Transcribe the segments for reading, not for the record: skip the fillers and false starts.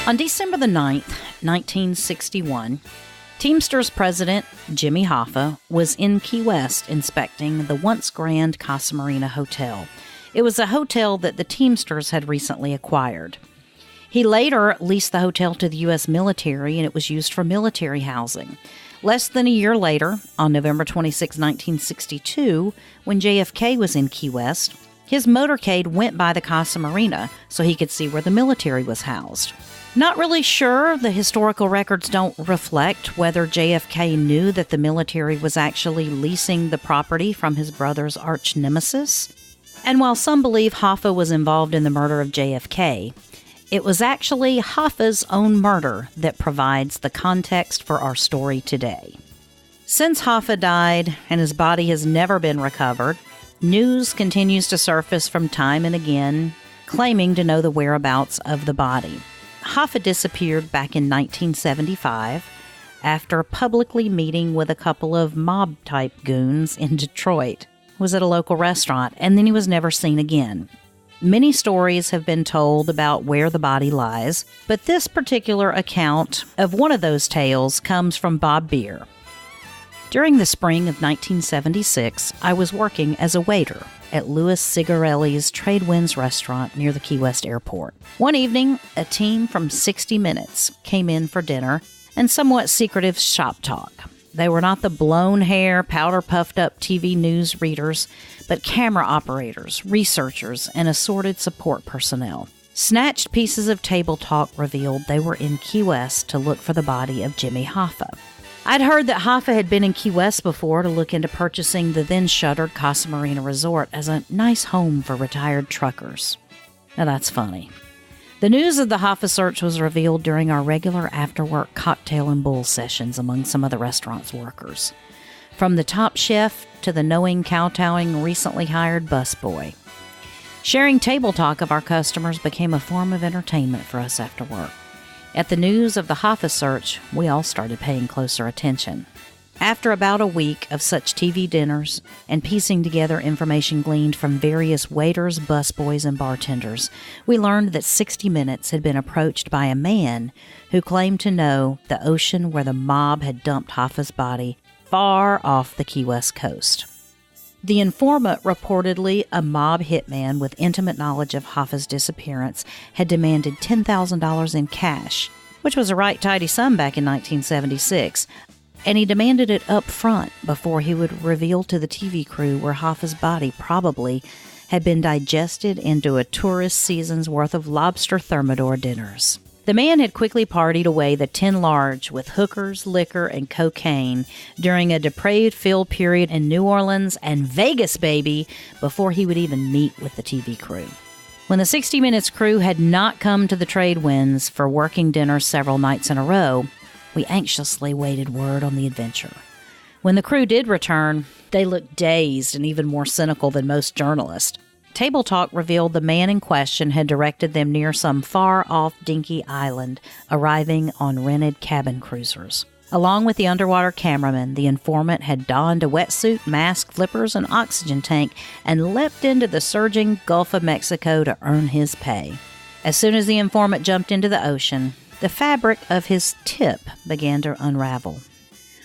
On December the 9th, 1961, Teamsters President Jimmy Hoffa was in Key West inspecting the once grand Casa Marina Hotel. It was a hotel that the Teamsters had recently acquired. He later leased the hotel to the U.S. military, and it was used for military housing. Less than a year later, on November 26, 1962, when JFK was in Key West, his motorcade went by the Casa Marina so he could see where the military was housed. Not really sure, the historical records don't reflect whether JFK knew that the military was actually leasing the property from his brother's arch nemesis. And while some believe Hoffa was involved in the murder of JFK, it was actually Hoffa's own murder that provides the context for our story today. Since Hoffa died and his body has never been recovered, news continues to surface from time and again, claiming to know the whereabouts of the body. Hoffa disappeared back in 1975 after publicly meeting with a couple of mob-type goons in Detroit. He was at a local restaurant, and then he was never seen again. Many stories have been told about where the body lies, but this particular account of one of those tales comes from Bob Beer. During the spring of 1976, I was working as a waiter at Louis Cigarelli's Trade Winds restaurant near the Key West airport. One evening, a team from 60 Minutes came in for dinner and somewhat secretive shop talk. They were not the blown hair, powder-puffed-up TV news readers, but camera operators, researchers, and assorted support personnel. Snatched pieces of table talk revealed they were in Key West to look for the body of Jimmy Hoffa. I'd heard that Hoffa had been in Key West before to look into purchasing the then-shuttered Casa Marina Resort as a nice home for retired truckers. Now that's funny. The news of the Hoffa search was revealed during our regular after-work cocktail and bull sessions among some of the restaurant's workers. From the top chef to the knowing, kowtowing, recently hired busboy. Sharing table talk of our customers became a form of entertainment for us after work. At the news of the Hoffa search, we all started paying closer attention. After about a week of such TV dinners and piecing together information gleaned from various waiters, busboys, and bartenders, we learned that 60 Minutes had been approached by a man who claimed to know the ocean where the mob had dumped Hoffa's body far off the Key West coast. The informant, reportedly a mob hitman with intimate knowledge of Hoffa's disappearance, had demanded $10,000 in cash, which was a right tidy sum back in 1976, and he demanded it up front before he would reveal to the TV crew where Hoffa's body probably had been digested into a tourist season's worth of lobster thermidor dinners. The man had quickly partied away the 10 large with hookers, liquor, and cocaine during a depraved-filled period in New Orleans and Vegas, baby, before he would even meet with the TV crew. When the 60 Minutes crew had not come to the Trade Winds for working dinner several nights in a row, we anxiously waited word on the adventure. When the crew did return, they looked dazed and even more cynical than most journalists. Table talk revealed the man in question had directed them near some far-off dinky island, arriving on rented cabin cruisers. Along with the underwater cameraman, the informant had donned a wetsuit, mask, flippers, and oxygen tank and leapt into the surging Gulf of Mexico to earn his pay. As soon as the informant jumped into the ocean, the fabric of his tip began to unravel.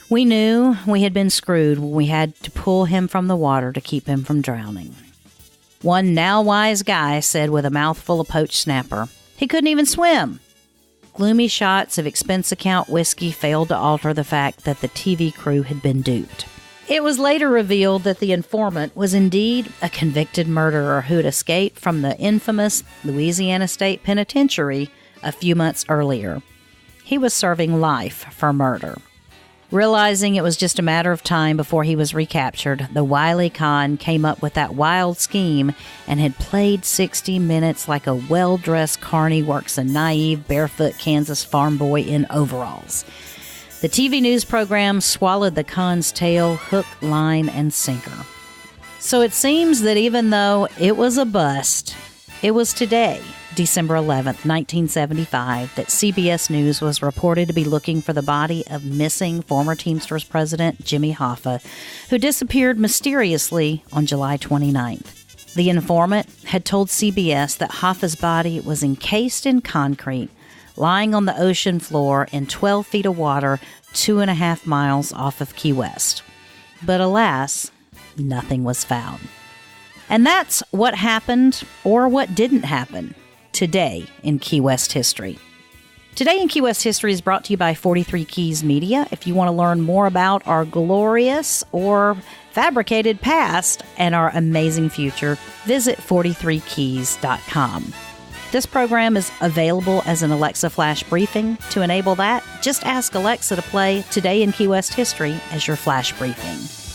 We knew we had been screwed when we had to pull him from the water to keep him from drowning. One now-wise guy said with a mouthful of poached snapper, he couldn't even swim. Gloomy shots of expense account whiskey failed to alter the fact that the TV crew had been duped. It was later revealed that the informant was indeed a convicted murderer who had escaped from the infamous Louisiana State Penitentiary a few months earlier. He was serving life for murder. Realizing it was just a matter of time before he was recaptured, the wily con came up with that wild scheme and had played 60 Minutes like a well-dressed carny works a naive, barefoot Kansas farm boy in overalls. The TV news program swallowed the con's tail, hook, line, and sinker. So it seems that even though it was a bust, it was today, December 11th, 1975, that CBS News was reported to be looking for the body of missing former Teamsters President Jimmy Hoffa, who disappeared mysteriously on July 29th. The informant had told CBS that Hoffa's body was encased in concrete, lying on the ocean floor in 12 feet of water 2.5 miles off of Key West. But alas, nothing was found. And that's what happened, or what didn't happen, today in Key West history. Today in Key West History is brought to you by 43 Keys Media. If you want to learn more about our glorious or fabricated past and our amazing future, visit 43keys.com. This program is available as an Alexa Flash Briefing. To enable that, just ask Alexa to play Today in Key West History as your flash briefing.